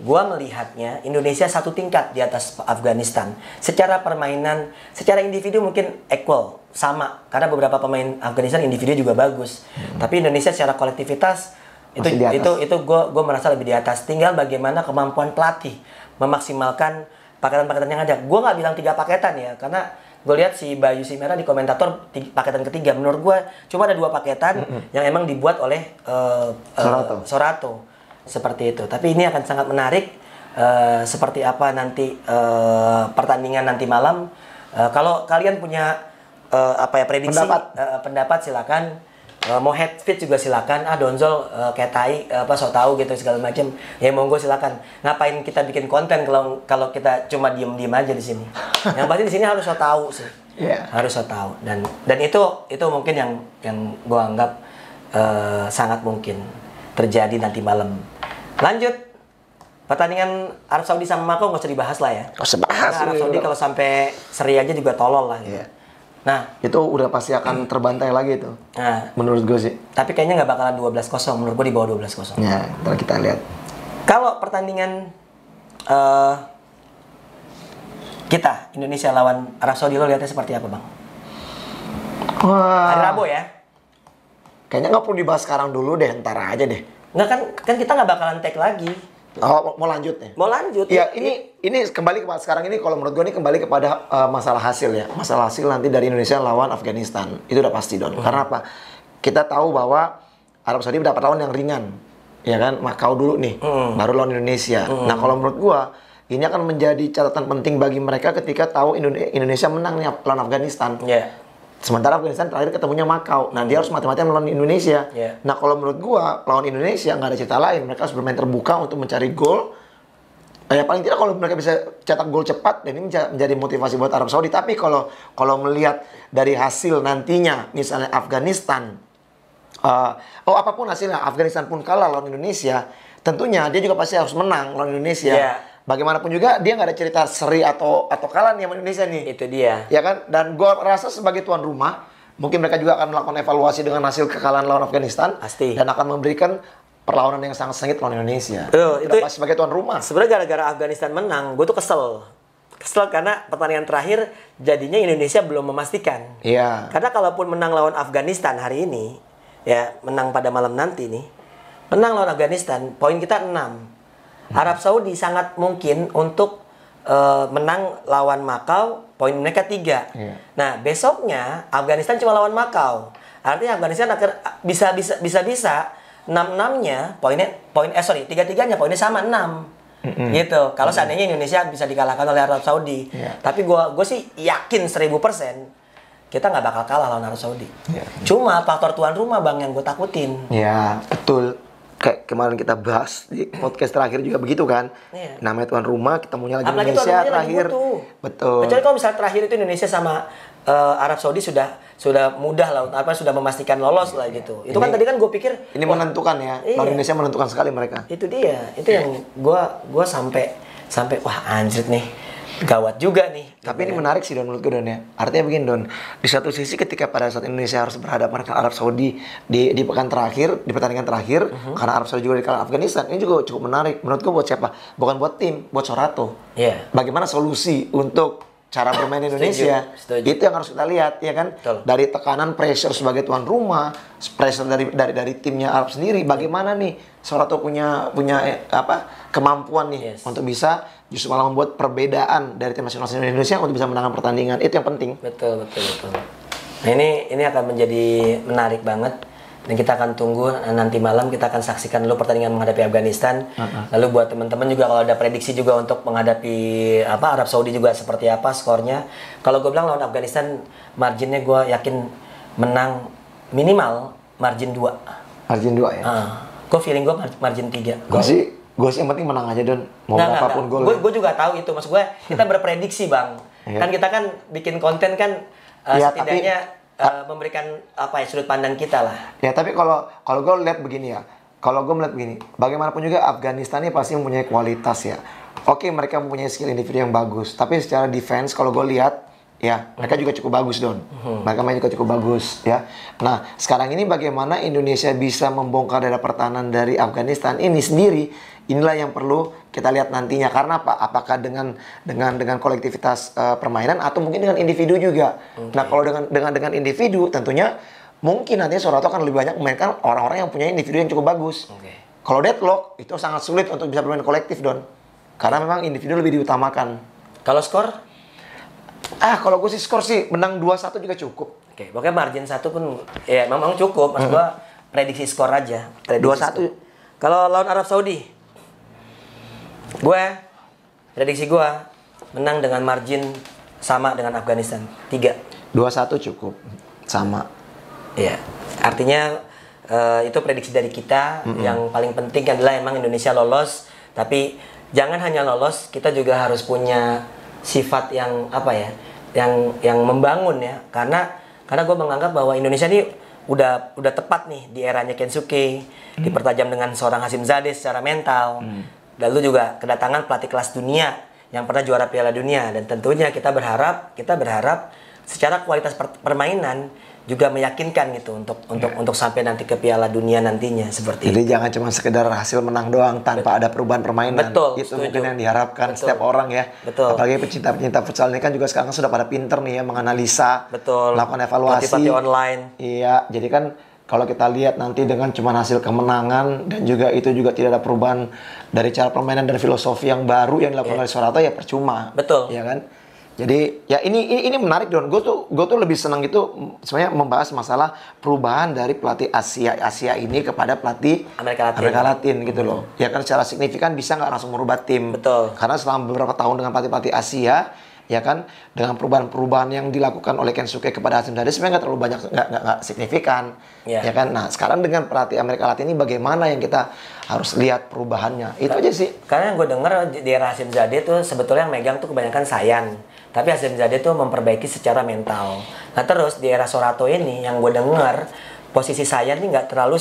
gua melihatnya Indonesia satu tingkat di atas Afghanistan. Secara permainan, secara individu mungkin equal, sama. Karena beberapa pemain Afghanistan individu juga bagus. Tapi Indonesia secara kolektivitas itu gue merasa lebih di atas. Tinggal bagaimana kemampuan pelatih memaksimalkan paketan-paketan yang ada. Gue nggak bilang 3 paketan ya, karena gue lihat si Bayu Simera di komentator paketan ketiga. Menurut gue cuma ada 2 paketan yang emang dibuat oleh Sorato. Seperti itu. Tapi ini akan sangat menarik. Seperti apa nanti pertandingan nanti malam. Kalau kalian punya prediksi, pendapat silakan. Mau head fit juga silakan. Donzol kayak tai so tahu gitu segala macam. Ya monggo silakan. Ngapain kita bikin konten kalau kita cuma diem aja di sini. Yang pasti di sini harus so tahu sih. Harus so tahu. Dan itu mungkin yang gue anggap sangat mungkin terjadi nanti malam. Lanjut, pertandingan Arab Saudi sama Makau nggak usah dibahas lah ya. Nggak usah bahas. Arab Saudi kalau sampai seri aja juga tolol lah. Gitu. Nah, itu udah pasti akan terbantai lagi tuh. Nah, menurut gue sih. Tapi kayaknya nggak bakalan 12-0. Menurut gue di bawah 12-0. Ya, ntar kita lihat. Kalau pertandingan kita Indonesia lawan Arab Saudi, lo lihatnya seperti apa, Bang? Hari Rabu ya. Kayaknya nggak perlu dibahas sekarang dulu deh, ntar aja deh. Nggak kan kita nggak bakalan take lagi. Oh, mau lanjut nih? Mau lanjut. Ya, ini kembali kepada sekarang ini kalau menurut gue ini kembali kepada masalah hasil ya. Masalah hasil nanti dari Indonesia lawan Afghanistan. Itu udah pasti, Don. Karena apa? Kita tahu bahwa Arab Saudi dapat lawan yang ringan. Ya kan? Makau dulu nih, baru lawan Indonesia. Nah, kalau menurut gue ini akan menjadi catatan penting bagi mereka ketika tahu Indonesia menang nih lawan Afghanistan. Sementara Afghanistan terakhir ketemunya Makau. Nah, dia harus mati-matian melawan Indonesia. Nah, kalau menurut gua, lawan Indonesia nggak ada cerita lain. Mereka harus bermain terbuka untuk mencari gol. Ya paling tidak kalau mereka bisa cetak gol cepat, dan ini menjadi motivasi buat Arab Saudi. Tapi kalau melihat dari hasil nantinya, misalnya Afghanistan, apapun hasilnya, Afghanistan pun kalah lawan Indonesia, tentunya dia juga pasti harus menang lawan Indonesia. Bagaimanapun juga dia nggak ada cerita seri atau kalah nih sama Indonesia nih. Itu dia. Ya kan? Dan gue rasa sebagai tuan rumah, mungkin mereka juga akan melakukan evaluasi dengan hasil kekalahan lawan Afghanistan. Pasti. Dan akan memberikan perlawanan yang sangat sengit lawan Indonesia. Itu pas sebagai tuan rumah. Sebenarnya gara-gara Afghanistan menang, gue tuh kesel karena pertandingan terakhir jadinya Indonesia belum memastikan. Iya. Karena kalaupun menang lawan Afghanistan hari ini, ya menang pada malam nanti nih, menang lawan Afghanistan, poin kita 6. Arab Saudi sangat mungkin untuk menang lawan Makau, poin mereka 3. Iya. Nah besoknya Afghanistan cuma lawan Makau, artinya Afghanistan bisa 6-6-nya tiga-tiganya poinnya sama 6. Gitu. Kalau seandainya Indonesia bisa dikalahkan oleh Arab Saudi. Tapi gue sih yakin 1000% kita nggak bakal kalah lawan Arab Saudi. Cuma faktor tuan rumah Bang yang gue takutin. Ya, betul. Kayak kemarin kita bahas di podcast terakhir juga begitu kan. Namanya tuan rumah, ketemunya lagi apalagi Indonesia terakhir. Betul. Kecuali kalau misalnya terakhir itu Indonesia sama Arab Saudi sudah mudah lah, sudah memastikan lolos lah gitu. Itu kan tadi kan gue pikir ini menentukan ya. Indonesia menentukan sekali mereka. Itu dia. Itu yang gue sampai wah anjir nih. Gawat juga nih. Tapi ini menarik sih Don, menurut gue Don ya. Artinya begini Don, di satu sisi ketika pada saat Indonesia harus berhadapan dengan Arab Saudi di pekan terakhir, di pertandingan terakhir, karena Arab Saudi juga dikalahkan Afghanistan, ini juga cukup menarik. Menurut gue buat siapa? Bukan buat tim, buat Sorato. Bagaimana solusi untuk cara bermain Indonesia? Setuju. Itu yang harus kita lihat, ya kan? Betul. Dari tekanan pressure sebagai tuan rumah, pressure dari timnya Arab sendiri, bagaimana nih Sorato punya kemampuan nih untuk bisa justru malah membuat perbedaan dari tim nasional Indonesia untuk bisa menangkan pertandingan. Itu yang penting. Betul. Nah ini akan menjadi menarik banget. Dan kita akan tunggu nanti malam, kita akan saksikan dulu pertandingan menghadapi Afghanistan. Lalu buat teman-teman juga kalau ada prediksi juga untuk menghadapi Arab Saudi juga seperti apa skornya. Kalau gue bilang lawan Afghanistan marginnya gue yakin menang minimal margin 2. Margin 2 ya? Gue feeling gue margin 3. Gue sih yang penting menang aja Don. Mau berapapun gol. Gue juga tahu itu. Maksud gue kita berprediksi Bang. Kan kita kan bikin konten kan setidaknya memberikan sudut pandang kita lah. Ya tapi kalau gue lihat begini ya, kalau gue melihat begini, bagaimanapun juga Afghanistan ini pasti mempunyai kualitas ya. Oke, mereka mempunyai skill individu yang bagus, tapi secara defense kalau gue lihat ya mereka juga cukup bagus Don. Mereka main juga cukup bagus ya. Nah sekarang ini bagaimana Indonesia bisa membongkar dari pertahanan dari Afghanistan ini sendiri, inilah yang perlu kita lihat nantinya. Karena apa? Apakah dengan kolektivitas permainan atau mungkin dengan individu juga. Nah kalau dengan individu tentunya mungkin nantinya Sorato akan lebih banyak memainkan orang-orang yang punya individu yang cukup bagus. Kalau deadlock itu sangat sulit untuk bisa bermain kolektif Don. Karena memang individu lebih diutamakan. Kalau skor? Kalau gue sih skor sih menang 2-1 juga cukup. Oke, pokoknya margin 1 pun ya memang cukup. Maksud gue prediksi skor aja. 2-1. Kalau lawan Arab Saudi, prediksi gue menang dengan margin sama dengan Afghanistan 3. 2-1 cukup. Sama. Iya. Artinya itu prediksi dari kita. Yang paling penting adalah emang Indonesia lolos. Tapi jangan hanya lolos, kita juga harus punya sifat yang yang membangun ya. Karena gue menganggap bahwa Indonesia ini udah tepat nih di eranya Kensuke, dipertajam dengan seorang Hasim Zadeh secara mental. Lalu juga kedatangan pelatih kelas dunia yang pernah juara Piala Dunia, dan tentunya kita berharap secara kualitas permainan juga meyakinkan gitu untuk sampai nanti ke Piala Dunia nantinya seperti Jadi jangan cuma sekedar hasil menang doang tanpa ada perubahan permainan. Betul, itu mungkin yang diharapkan setiap orang ya. Betul. Apalagi pecinta futsal ini kan juga sekarang sudah pada pinter nih ya menganalisa, melakukan evaluasi. Pelatih online. Iya, jadi kan kalau kita lihat nanti dengan cuma hasil kemenangan dan juga itu juga tidak ada perubahan dari cara permainan dan filosofi yang baru yang dilakukan oleh Sorato ya percuma. Betul. Ya kan? Jadi ya ini menarik Don. Gue tuh lebih senang itu sebenarnya membahas masalah perubahan dari pelatih Asia ini kepada pelatih Amerika Latin gitu loh. Ya kan secara signifikan bisa nggak langsung merubah tim. Betul. Karena selama beberapa tahun dengan pelatih Asia ya kan dengan perubahan-perubahan yang dilakukan oleh Kensuke kepada Hasim Zadeh sebenarnya nggak terlalu banyak, nggak signifikan. Ya kan. Nah sekarang dengan pelatih Amerika Latin ini bagaimana yang kita harus lihat perubahannya. Itu aja sih. Karena yang gue dengar di era Hasim Zadeh tuh sebetulnya yang megang tuh kebanyakan Sayan. Tapi Hasim Zadeh tuh memperbaiki secara mental. Nah terus di era Sorato ini yang gue dengar posisi Sayan ini nggak terlalu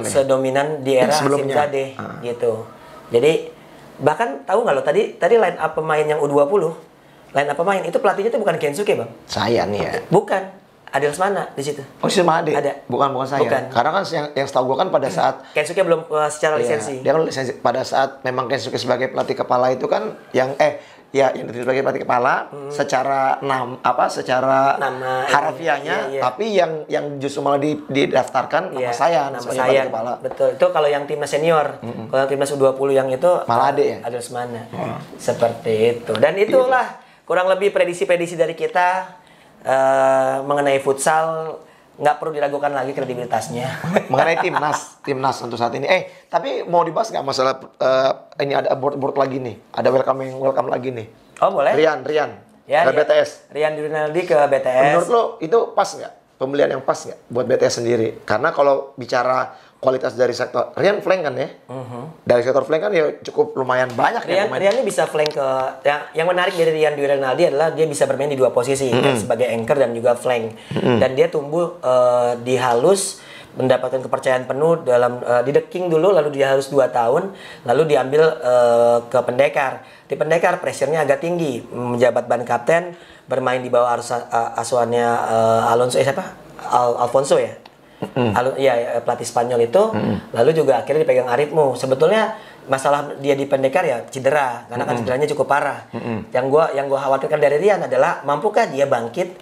sedominan di era Hasim Zadeh gitu. Jadi bahkan tahu nggak lo tadi line up pemain yang U20, line up pemain itu pelatihnya tuh bukan Kensuke Bang. Sayan ya. Bukan. Adil Lesmana di situ. Oh, si Made. Ada. Bukan saya. Bukan. Karena kan yang setahu gue kan pada saat Kensuke belum secara lisensi. Dia kan lisensi pada saat memang Kensuke sebagai pelatih kepala itu kan yang yang sebagai pelatih kepala secara secara nama harafiahnya, tapi yang justru malah didaftarkan nama saya sebagai pelatih kepala. Betul. Itu kalau yang timnas senior. Kalau timnas U20 yang itu malah Ade ya. Adil Lesmana. Seperti itu. Dan itulah kurang lebih prediksi-prediksi dari kita mengenai futsal. Nggak perlu diragukan lagi kredibilitasnya. Mengenai timnas untuk saat ini. Tapi mau dibahas nggak masalah ini ada board lagi nih, ada welcome lagi nih. Oh boleh. Rian ya, ke BTS. Rian Rinaldi ke BTS. Menurut lo itu pas nggak? Pembelian yang pas nggak buat BTS sendiri? Karena kalau bicara kualitas dari sektor Rian flank kan ya, dari sektor flank kan ya cukup lumayan banyak Rian ini bisa flank ke yang menarik dari Rian Dwi Renaldi adalah dia bisa bermain di dua posisi sebagai anchor dan juga flank dan dia tumbuh di halus mendapatkan kepercayaan penuh dalam di The King dulu, lalu dia halus 2 tahun, lalu diambil ke Pendekar. Di Pendekar pressure-nya agak tinggi, menjabat ban kapten, bermain di bawah asuhannya Alonso Alfonso ya. Pelatih Spanyol itu, lalu juga akhirnya dipegang Aritmo. Sebetulnya masalah dia di Pendekar ya cedera, karena kan cederanya cukup parah. Yang gua khawatirkan dari Rian adalah mampukah dia bangkit,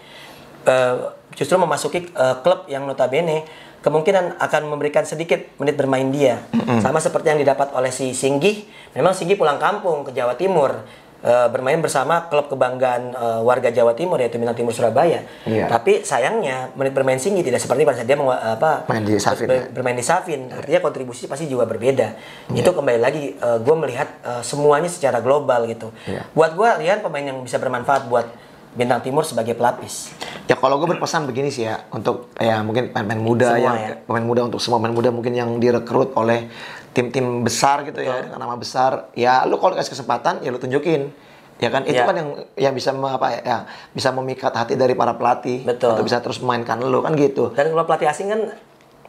justru memasuki klub yang notabene kemungkinan akan memberikan sedikit menit bermain dia, sama seperti yang didapat oleh si Singgih. Memang Singgih pulang kampung ke Jawa Timur. Bermain bersama klub kebanggaan warga Jawa Timur yaitu Bintang Timur Surabaya. Tapi sayangnya menit bermain Singgih tidak seperti pada saat dia main di Safin, bermain di Safin. Artinya kontribusi pasti juga berbeda. Itu kembali lagi gue melihat semuanya secara global gitu. Buat gue Rian pemain yang bisa bermanfaat buat Bintang Timur sebagai pelapis. Ya kalau gue berpesan begini sih ya, untuk ya mungkin pemain muda pemain muda untuk semua pemain muda mungkin yang direkrut oleh tim-tim besar gitu ya, dengan nama besar, ya lu kalau kasih kesempatan ya lu tunjukin, ya kan itu kan yang bisa bisa memikat hati dari para pelatih. Betul. Untuk bisa terus memainkan lu kan gitu. Dan kalau pelatih asing kan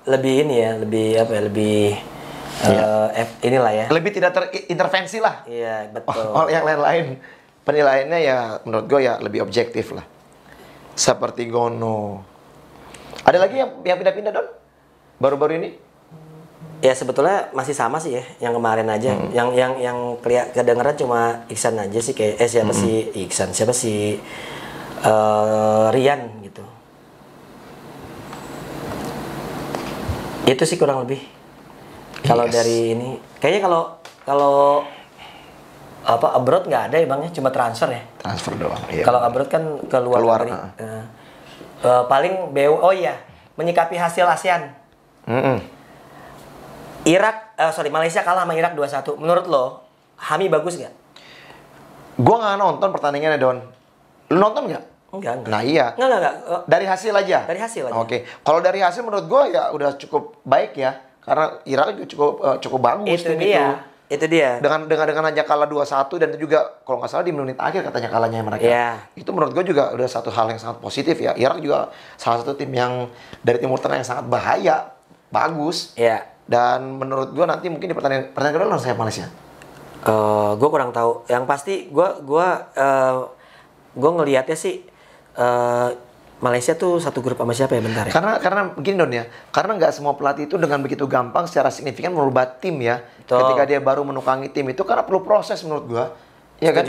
lebih ini ya, lebih inilah ya, lebih tidak terintervensi lah. Iya betul. Yang lain-lain penilaiannya ya menurut gue ya lebih objektif lah, seperti Gono. Ada lagi yang pindah-pindah Don baru-baru ini? Ya sebetulnya masih sama sih ya, yang kemarin aja. Yang kedengeran cuma Iksan aja sih kayak siapa sih Iksan, siapa sih Rian gitu. Itu sih kurang lebih. Kalau dari ini kayaknya kalau abroad nggak ada ya Bang ya, cuma transfer ya. Transfer doang. Iya. Kalau abroad kan keluar negeri. Paling menyikapi hasil ASEAN. Malaysia kalah sama Irak 2-1. Menurut lo, Hami bagus nggak? Gua nggak nonton pertandingannya, Don. Lu nonton nggak? Enggak. Nah iya. Enggak. Dari hasil aja? Dari hasil aja. Oke. Kalau dari hasil menurut gua ya udah cukup baik ya. Karena Irak juga cukup bagus. Itu dia. Dengan hanya kalah 2-1 dan itu juga kalau nggak salah di menit akhir katanya kalahnya mereka. Itu menurut gue juga udah satu hal yang sangat positif ya. Irak juga salah satu tim yang dari Timur Tengah yang sangat bahaya, bagus. Dan menurut gue nanti mungkin di pertandingan kedua lawan saya Malaysia. Gue kurang tahu. Yang pasti gue ngelihatnya sih Malaysia tuh satu grup sama siapa ya bentar ya? Karena begini Don ya, karena nggak semua pelatih itu dengan begitu gampang secara signifikan merubah tim ya. Betul. Ketika dia baru menukangi tim itu karena perlu proses menurut gua. Iya kan?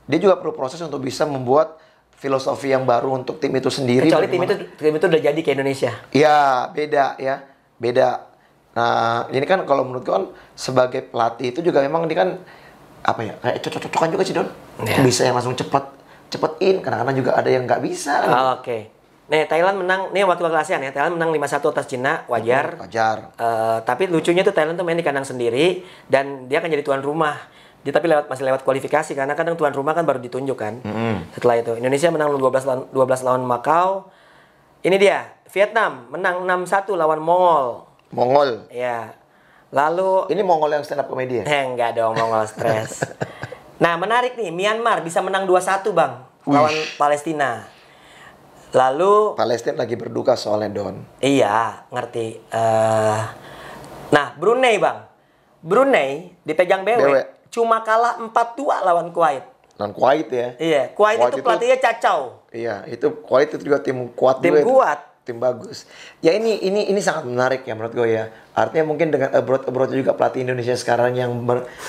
Dia juga perlu proses untuk bisa membuat filosofi yang baru untuk tim itu sendiri. Kecuali tim itu udah jadi ke Indonesia. Iya, beda. Nah, ini kan kalau menurut gua kan sebagai pelatih itu juga memang dia kan kayak cocok-cocokan juga sih Don. Bisa yang langsung cepetin, kadang-kadang juga ada yang nggak bisa. Oke. Nih Thailand menang, nih wakil ASEAN ya, Thailand menang 5-1 atas Cina, wajar. Tapi lucunya tuh Thailand tuh main di kandang sendiri dan dia akan jadi tuan rumah. Dia tapi masih lewat kualifikasi karena kadang tuan rumah kan baru ditunjuk kan. Setelah itu Indonesia menang 12 lawan Macau. Ini dia, Vietnam menang 6-1 lawan Mongol. Ya. Lalu ini Mongol yang stand up comedy ya? Enggak dong, Mongol stres. Nah, menarik nih, Myanmar bisa menang 2-1, Bang, lawan Palestina. Lalu Palestina lagi berduka soalnya Don. Iya, ngerti. Nah, Brunei Bang. Brunei dipegang BW. Cuma kalah 4-2 lawan Kuwait. Lawan Kuwait ya? Iya, Kuwait itu pelatihnya Cacau. Iya, itu Kuwait itu juga tim kuat Tim juga itu. kuat. Tim bagus. Ya ini sangat menarik ya menurut gue ya. Artinya mungkin dengan abroad juga pelatih Indonesia sekarang yang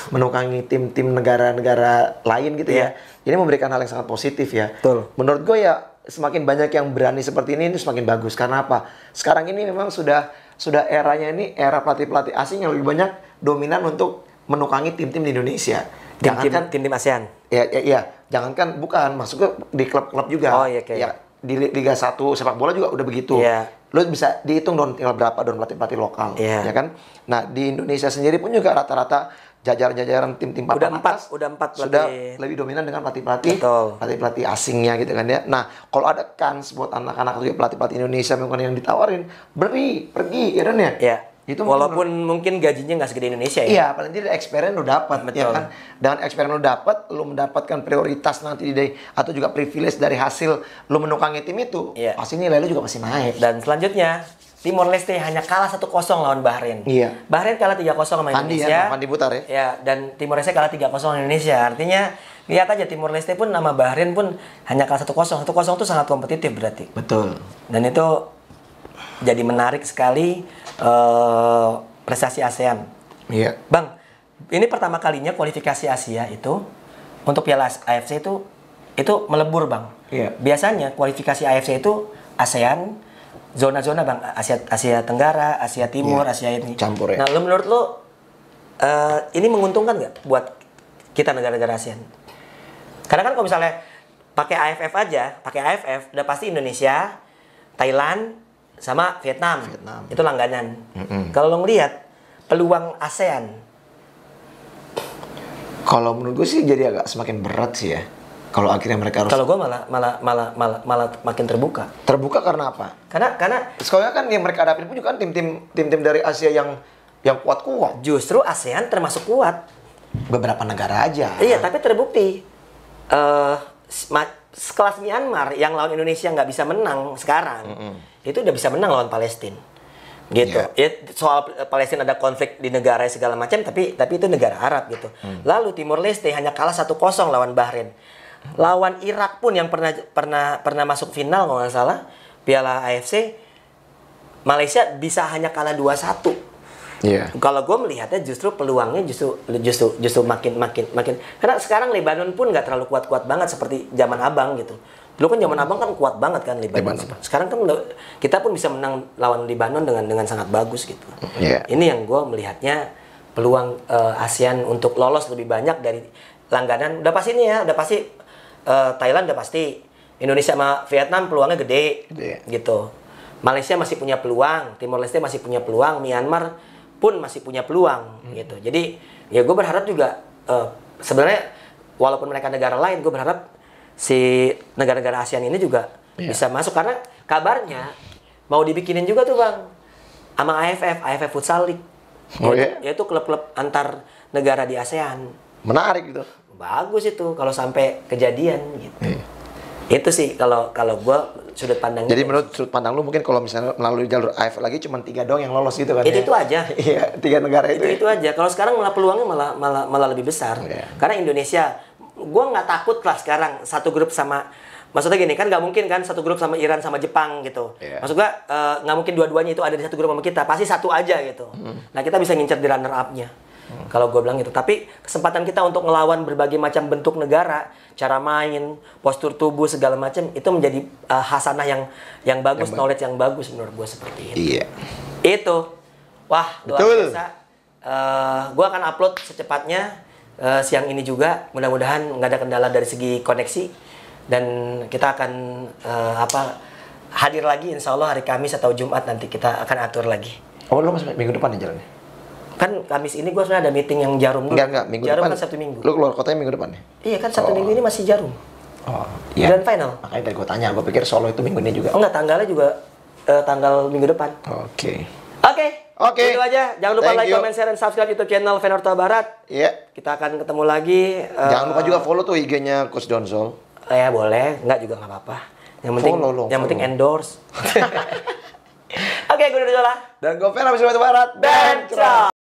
menukangi tim-tim negara-negara lain gitu ya. Ini memberikan hal yang sangat positif ya. Betul. Menurut gue ya semakin banyak yang berani seperti ini semakin bagus. Karena apa? Sekarang ini memang sudah eranya ini era pelatih-pelatih asing yang lebih banyak dominan untuk menukangi tim-tim di Indonesia. Tim-tim ASEAN. Iya. Jangankan bukan masuk di klub-klub juga. Oh iya kayak. Ya, di Liga 1 sepak bola juga udah begitu. Iya. Lo bisa dihitung tinggal berapa pelatih-pelatih lokal, ya kan? Nah, di Indonesia sendiri pun juga rata-rata jajaran tim-tim papan atas udah empat sudah lebih dominan dengan pelatih-pelatih asingnya gitu kan ya. Nah, kalau ada kans buat anak-anak atau pelatih-pelatih Indonesia mungkin yang ditawarin, pergi ya kan ya? Iya. Itu walaupun mungkin gajinya nggak segede Indonesia ya. Iya, paling tidak experience lo dapat, ya kan? Dengan experience lo dapat, lo mendapatkan prioritas nanti atau juga privilege dari hasil lo menukangi tim itu. Iya. Pasti nilai lo juga masih naik. Dan selanjutnya Timor Leste hanya kalah 1-0 lawan Bahrain. Iya. Bahrain kalah 3-0 sama Indonesia. Ya, Fandi Butar ya. Ya, dan Timor Leste kalah 3-0 sama Indonesia. Artinya lihat aja Timor Leste pun nama Bahrain pun hanya kalah 1-0. 1-0 itu sangat kompetitif berarti. Betul. Dan itu jadi menarik sekali prestasi ASEAN. Iya. Bang, ini pertama kalinya kualifikasi Asia itu untuk Piala AFC itu melebur, Bang. Iya. Biasanya kualifikasi AFC itu ASEAN zona-zona, Bang. Asia Tenggara, Asia Timur, Asia ini. Campur ya. Nah, menurut lo ini menguntungkan nggak buat kita negara-negara ASEAN? Karena kan kalau misalnya pakai AFF udah pasti Indonesia, Thailand, sama Vietnam. Itu langganan. Kalau lo ngelihat peluang ASEAN, kalau menurut gue sih jadi agak semakin berat sih ya. Kalau akhirnya mereka harus. Kalau gue malah makin terbuka. Terbuka karena apa? Karena soalnya kan yang mereka hadapin pun juga kan tim-tim dari Asia yang kuat-kuat. Justru ASEAN termasuk kuat. Beberapa negara aja. Iya, tapi terbukti. Sekelas Myanmar yang lawan Indonesia nggak bisa menang sekarang, itu udah bisa menang lawan Palestina, gitu. Ya, soal Palestina ada konflik di negara segala macam, tapi itu negara Arab gitu. Lalu Timor Leste hanya kalah 1-0 lawan Bahrain. Lawan Irak pun yang pernah masuk final kalau nggak salah Piala AFC, Malaysia bisa hanya kalah 2-1. Iya. Kalau gue melihatnya justru peluangnya justru makin karena sekarang Lebanon pun nggak terlalu kuat-kuat banget seperti zaman abang gitu. Dulu kan zaman abang kan kuat banget kan Lebanon. Sekarang kan kita pun bisa menang lawan Lebanon dengan sangat bagus gitu. Yeah. Ini yang gue melihatnya peluang ASEAN untuk lolos lebih banyak dari langganan. Udah pasti nih ya, udah pasti Thailand udah pasti, Indonesia sama Vietnam peluangnya gede gitu. Malaysia masih punya peluang, Timor Leste masih punya peluang, Myanmar pun masih punya peluang gitu. Jadi ya gue berharap juga sebenarnya walaupun mereka negara lain, gue berharap si negara-negara ASEAN ini juga bisa masuk karena kabarnya mau dibikinin juga tuh Bang sama AFF Futsal League. Yaitu klub-klub antar negara di ASEAN. Menarik gitu. Bagus itu kalau sampai kejadian gitu. Itu sih kalau gue sudut pandangnya. Jadi menurut sudut pandang lu mungkin kalau misalnya melalui jalur AFF lagi cuma 3 doang yang lolos gitu kan? Itu aja. Iya, 3 negara itu. Itu aja. Kalau sekarang malah peluangnya malah lebih besar. Karena Indonesia, gue nggak takut lah sekarang satu grup sama. Maksudnya gini kan nggak mungkin kan satu grup sama Iran sama Jepang gitu. Maksud gue nggak mungkin dua-duanya itu ada di satu grup sama kita. Pasti satu aja gitu. Nah kita bisa ngincer di runner up-nya. Kalau gue bilang gitu. Tapi kesempatan kita untuk ngelawan berbagai macam bentuk negara, cara main, postur tubuh segala macam itu menjadi hasanah yang bagus, knowledge yang bagus menurut gue seperti itu. Iya. Itu. Wah, luar biasa. Gue akan upload secepatnya siang ini juga. Mudah-mudahan nggak ada kendala dari segi koneksi dan kita akan hadir lagi insya Allah hari Kamis atau Jumat nanti kita akan atur lagi. Oh, lu masih minggu depan ya jalannya? Kan Kamis ini gue sebenarnya ada meeting yang Jarum dulu. Enggak, minggu Jarum depan. Kan Sabtu Minggu. Lu keluar kotanya minggu depan ya? Iya kan Sabtu Minggu ini masih Jarum. Oh, iya. Grand final. Makanya tadi gue tanya, gue pikir Solo itu minggu ini juga. Oh enggak, tanggalnya juga tanggal minggu depan. Oke. Itu aja. Jangan lupa like, comment, share, dan subscribe YouTube channel Fenorta Barat. Iya. Kita akan ketemu lagi. Jangan lupa juga follow tuh IG-nya Coach Donsol. Ya boleh, enggak juga nggak apa-apa. Yang penting endorse. Oke, gue Dodo Zola. Dan gue Fer habis Barat. Dan ciao.